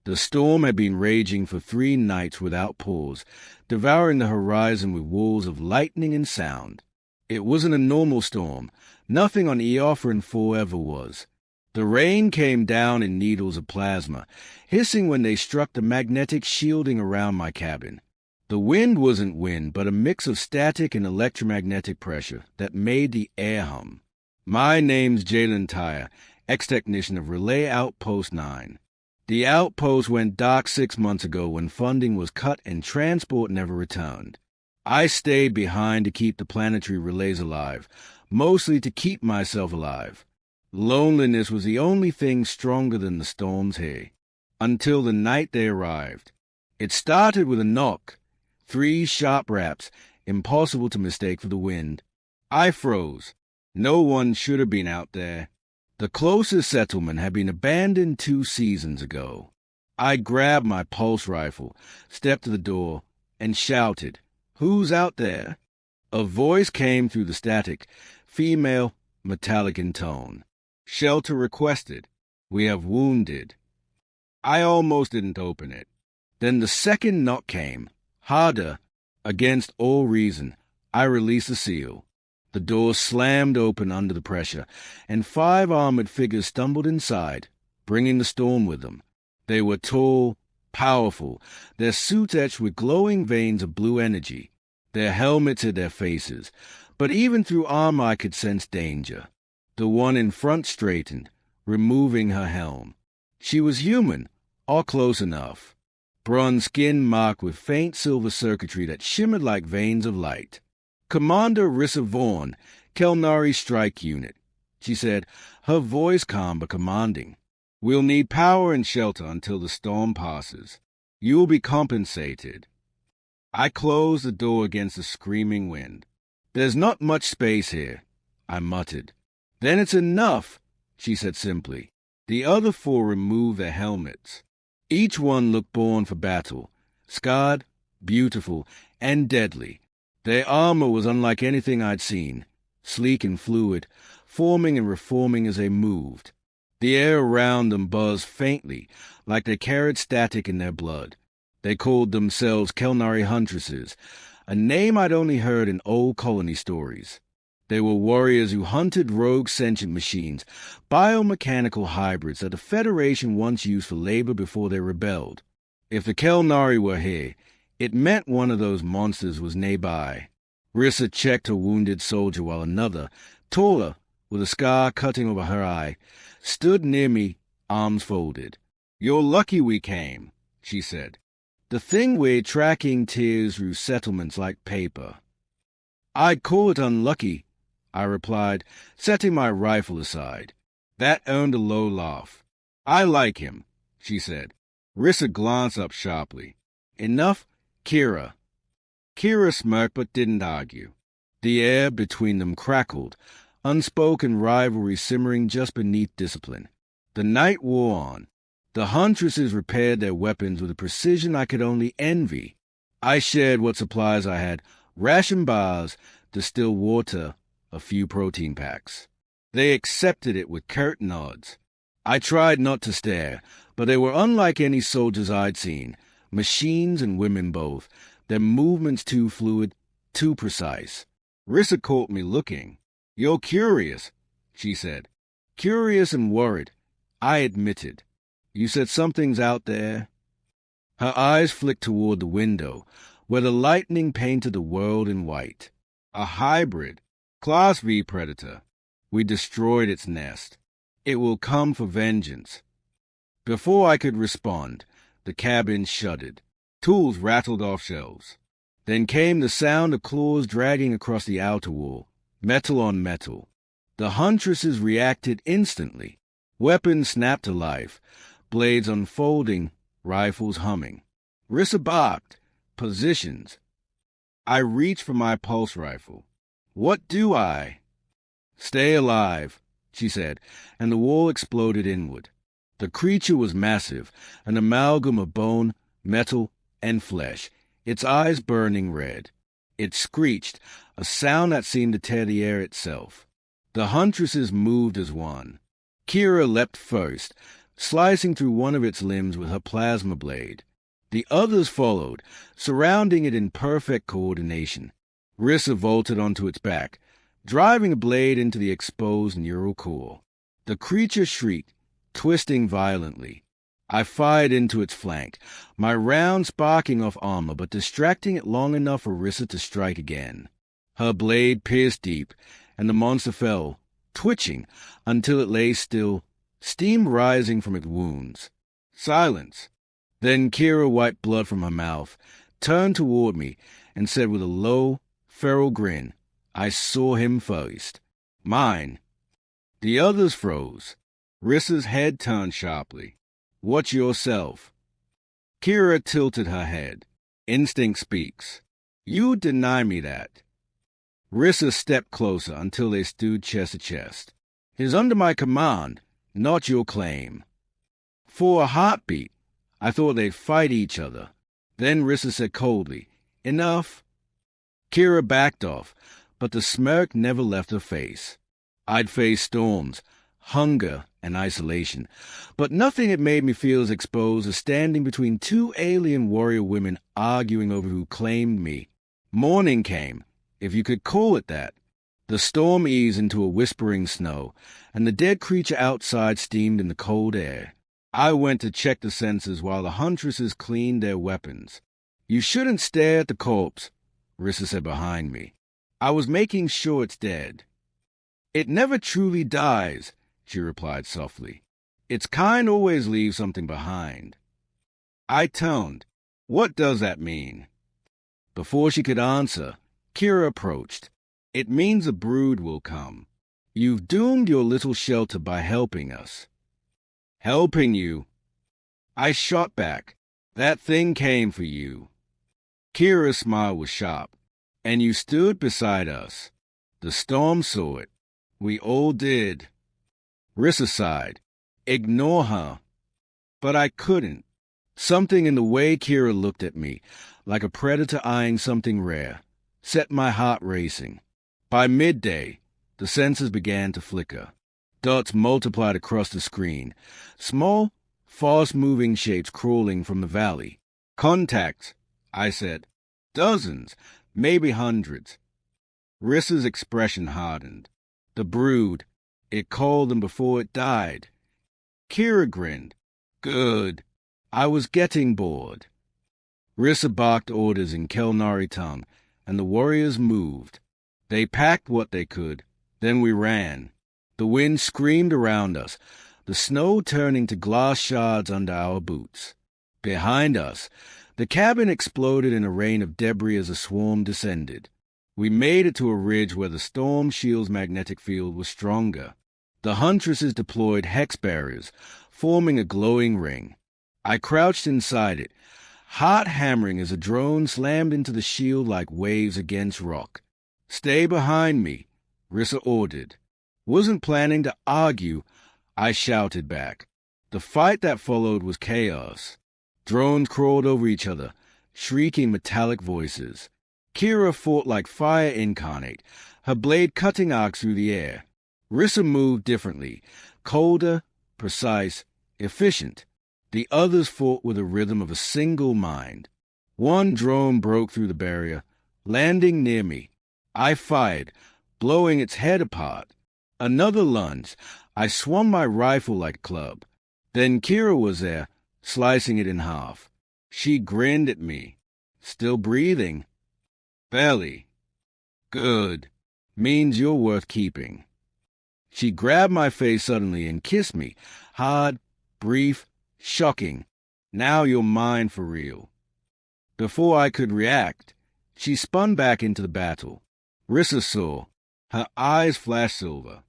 The storm had been raging for 3 nights without pause, devouring the horizon with walls of lightning and sound. It wasn't a normal storm. Nothing on Eofor and 4 ever was. The rain came down in needles of plasma, hissing when they struck the magnetic shielding around my cabin. The wind wasn't wind, but a mix of static and electromagnetic pressure that made the air hum. My name's Jalen Tyre, ex-technician of Relay Outpost 9. The outpost went dark 6 months ago when funding was cut and transport never returned. I stayed behind to keep the planetary relays alive, mostly to keep myself alive. Loneliness was the only thing stronger than the storms here, until the night they arrived. It started with a knock, 3 sharp raps, impossible to mistake for the wind. I froze. No one should have been out there. The closest settlement had been abandoned 2 seasons ago. I grabbed my pulse rifle, stepped to the door, and shouted, "Who's out there?" A voice came through the static, female, metallic in tone. "Shelter requested. We have wounded." I almost didn't open it. Then the second knock came, harder. Against all reason, I released the seal. The door slammed open under the pressure, and 5 armored figures stumbled inside, bringing the storm with them. They were tall, powerful, their suits etched with glowing veins of blue energy. Their helmets hid their faces, but even through armor I could sense danger. The one in front straightened, removing her helm. She was human, or close enough. Bronze skin marked with faint silver circuitry that shimmered like veins of light. "Commander Rissa Vaughn, Kelnari Strike Unit," she said, her voice calm but commanding. "We'll need power and shelter until the storm passes. You will be compensated." I closed the door against the screaming wind. "There's not much space here," I muttered. "Then it's enough," she said simply. The other 4 removed their helmets. Each one looked born for battle, scarred, beautiful, and deadly. Their armor was unlike anything I'd seen, sleek and fluid, forming and reforming as they moved. The air around them buzzed faintly, like they carried static in their blood. They called themselves Kelnari Huntresses, a name I'd only heard in old colony stories. They were warriors who hunted rogue sentient machines, biomechanical hybrids that the Federation once used for labor before they rebelled. If the Kelnari were here, it meant one of those monsters was nearby. Rissa checked her wounded soldier while another, taller, with a scar cutting over her eye, stood near me, arms folded. "You're lucky we came," she said. "The thing we're tracking tears through settlements like paper." "I'd call it unlucky," I replied, setting my rifle aside. That earned a low laugh. "I like him," she said. Rissa glanced up sharply. "Enough, Kira?" Kira smirked but didn't argue. The air between them crackled, unspoken rivalry simmering just beneath discipline. The night wore on. The Huntresses repaired their weapons with a precision I could only envy. I shared what supplies I had, ration bars, distilled water, a few protein packs. They accepted it with curt nods. I tried not to stare, but they were unlike any soldiers I'd seen, machines and women both, their movements too fluid, too precise. Rissa caught me looking. "You're curious," she said. "Curious and worried," I admitted. "You said something's out there?" Her eyes flicked toward the window, where the lightning painted the world in white. "A hybrid. Class V predator. We destroyed its nest. It will come for vengeance." Before I could respond, the cabin shuddered. Tools rattled off shelves. Then came the sound of claws dragging across the outer wall, metal on metal. The Huntresses reacted instantly. Weapons snapped to life, blades unfolding, rifles humming. Rissa barked. "Positions." I reached for my pulse rifle. "What do I?" "Stay alive," she said, and the wall exploded inward. The creature was massive, an amalgam of bone, metal, and flesh, its eyes burning red. It screeched, a sound that seemed to tear the air itself. The Huntresses moved as one. Kira leapt first, slicing through one of its limbs with her plasma blade. The others followed, surrounding it in perfect coordination. Rissa vaulted onto its back, driving a blade into the exposed neural core. The creature shrieked, twisting violently. I fired into its flank, my round sparking off armor but distracting it long enough for Rissa to strike again. Her blade pierced deep, and the monster fell, twitching, until it lay still, steam rising from its wounds. Silence. Then Kira wiped blood from her mouth, turned toward me, and said with a low, feral grin, "I saw him first. Mine." The others froze. Rissa's head turned sharply. "Watch yourself." Kira tilted her head. Instinct speaks. "You deny me that." Rissa stepped closer until they stood chest to chest. "It is under my command, not your claim." For a heartbeat, I thought they'd fight each other. Then Rissa said coldly, "Enough." Kira backed off, but the smirk never left her face. I'd faced storms, hunger, and isolation, but nothing had made me feel as exposed as standing between two alien warrior women arguing over who claimed me. Morning came, if you could call it that. The storm eased into a whispering snow, and the dead creature outside steamed in the cold air. I went to check the sensors while the Huntresses cleaned their weapons. "You shouldn't stare at the corpse," Rissa said behind me. "I was making sure it's dead." "It never truly dies," she replied softly. "Its kind always leaves something behind." I toned. "What does that mean?" Before she could answer, Kira approached. "It means a brood will come. You've doomed your little shelter by helping us." "Helping you?" I shot back. "That thing came for you." Kira's smile was sharp. "And you stood beside us. The storm saw it. We all did." Rissa sighed. "Ignore her." But I couldn't. Something in the way Kira looked at me, like a predator eyeing something rare, set my heart racing. By midday, the sensors began to flicker. Dots multiplied across the screen, small, fast-moving shapes crawling from the valley. "Contacts," I said. "Dozens, maybe hundreds." Rissa's expression hardened. "The brood. It called them before it died." Kira grinned. "Good. I was getting bored." Rissa barked orders in Kelnari tongue, and the warriors moved. They packed what they could, then we ran. The wind screamed around us, the snow turning to glass shards under our boots. Behind us, the cabin exploded in a rain of debris as the swarm descended. We made it to a ridge where the storm shield's magnetic field was stronger. The Huntresses deployed hex barriers, forming a glowing ring. I crouched inside it, heart hammering as a drone slammed into the shield like waves against rock. "Stay behind me," Rissa ordered. Wasn't planning to argue, I shouted back. The fight that followed was chaos. Drones crawled over each other, shrieking metallic voices. Kira fought like fire incarnate, her blade cutting arcs through the air. Rissa moved differently, colder, precise, efficient. The others fought with the rhythm of a single mind. One drone broke through the barrier, landing near me. I fired, blowing its head apart. Another lunge. I swung my rifle like a club. Then Kira was there, slicing it in half. She grinned at me. "Still breathing?" "Barely." "Good. Means you're worth keeping." She grabbed my face suddenly and kissed me. Hard, brief, shocking. "Now you're mine for real." Before I could react, she spun back into the battle. Rissa saw. Her eyes flashed silver.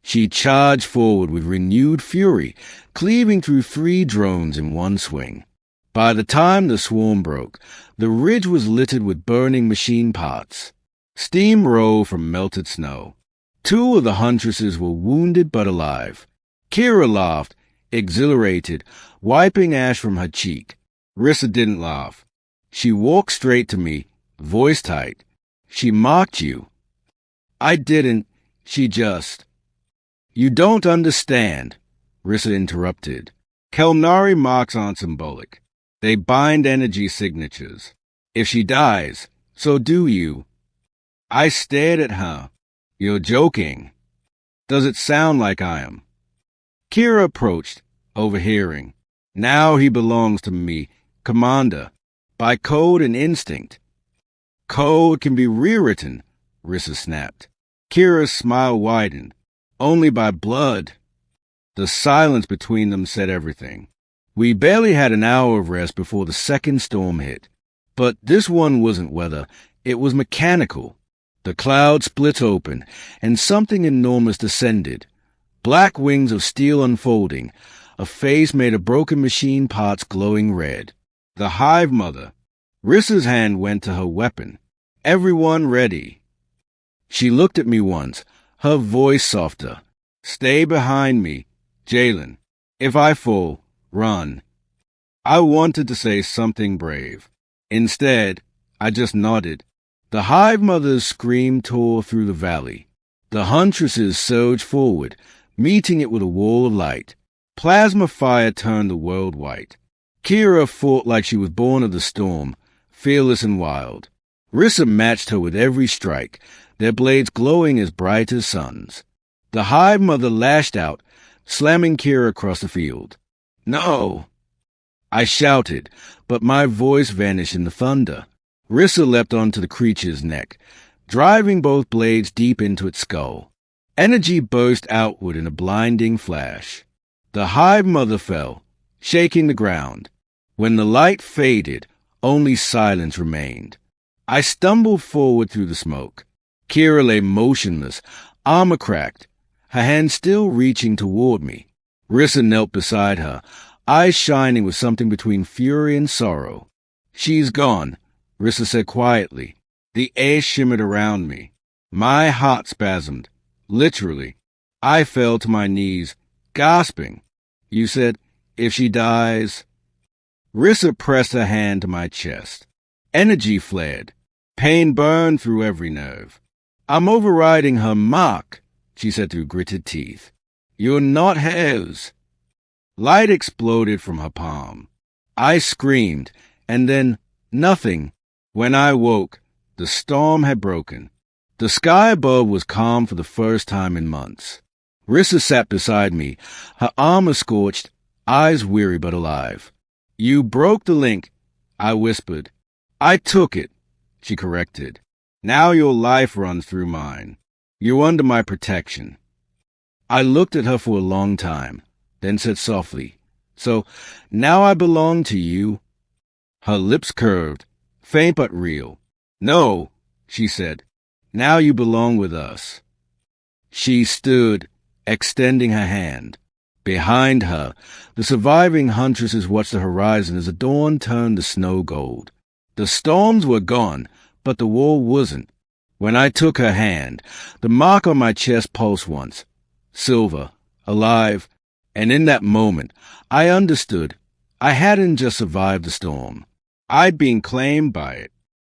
She charged forward with renewed fury, cleaving through 3 drones in one swing. By the time the swarm broke, the ridge was littered with burning machine parts. Steam rolled from melted snow. 2 of the Huntresses were wounded but alive. Kira laughed, exhilarated, wiping ash from her cheek. Rissa didn't laugh. She walked straight to me, voice tight. "She mocked you." "I didn't. She just—" "You don't understand," Rissa interrupted. Kelnari marks aren't symbolic. They bind energy signatures. If she dies, so do you. I stared at her. You're joking. Does it sound like I am? Kira approached, overhearing. Now he belongs to me, Commander, by code and instinct. Code can be rewritten, Rissa snapped. Kira's smile widened. Only by blood. The silence between them said everything. We barely had an hour of rest before the second storm hit. But this one wasn't weather, it was mechanical. The cloud split open, and something enormous descended. Black wings of steel unfolding, a face made of broken machine parts glowing red. The Hive Mother. Rissa's hand went to her weapon. Everyone ready. She looked at me once, her voice softer. Stay behind me, Jalen. If I fall, run. I wanted to say something brave. Instead, I just nodded. The Hive Mother's scream tore through the valley. The Huntresses surged forward, meeting it with a wall of light. Plasma fire turned the world white. Kira fought like she was born of the storm, fearless and wild. Rissa matched her with every strike, their blades glowing as bright as suns. The Hive Mother lashed out, slamming Kira across the field. No! I shouted, but my voice vanished in the thunder. Rissa leapt onto the creature's neck, driving both blades deep into its skull. Energy burst outward in a blinding flash. The Hive Mother fell, shaking the ground. When the light faded, only silence remained. I stumbled forward through the smoke. Kira lay motionless, armor cracked, her hand still reaching toward me. Rissa knelt beside her, eyes shining with something between fury and sorrow. She's gone, Rissa said quietly. The air shimmered around me. My heart spasmed. Literally. I fell to my knees, gasping. You said, if she dies... Rissa pressed her hand to my chest. Energy flared. Pain burned through every nerve. I'm overriding her mark, she said through gritted teeth. You're not hers. Light exploded from her palm. I screamed, and then nothing. When I woke, the storm had broken. The sky above was calm for the first time in months. Rissa sat beside me, her armor scorched, eyes weary but alive. You broke the link, I whispered. I took it, she corrected. Now your life runs through mine. You're under my protection. I looked at her for a long time, then said softly, So, now I belong to you? Her lips curved, faint but real. No, she said. Now you belong with us. She stood, extending her hand. Behind her, the surviving Huntresses watched the horizon as the dawn turned to snow gold. The storms were gone, but the war wasn't. When I took her hand, the mark on my chest pulsed once. Silver, alive, and in that moment, I understood. I hadn't just survived the storm. I'd been claimed by it.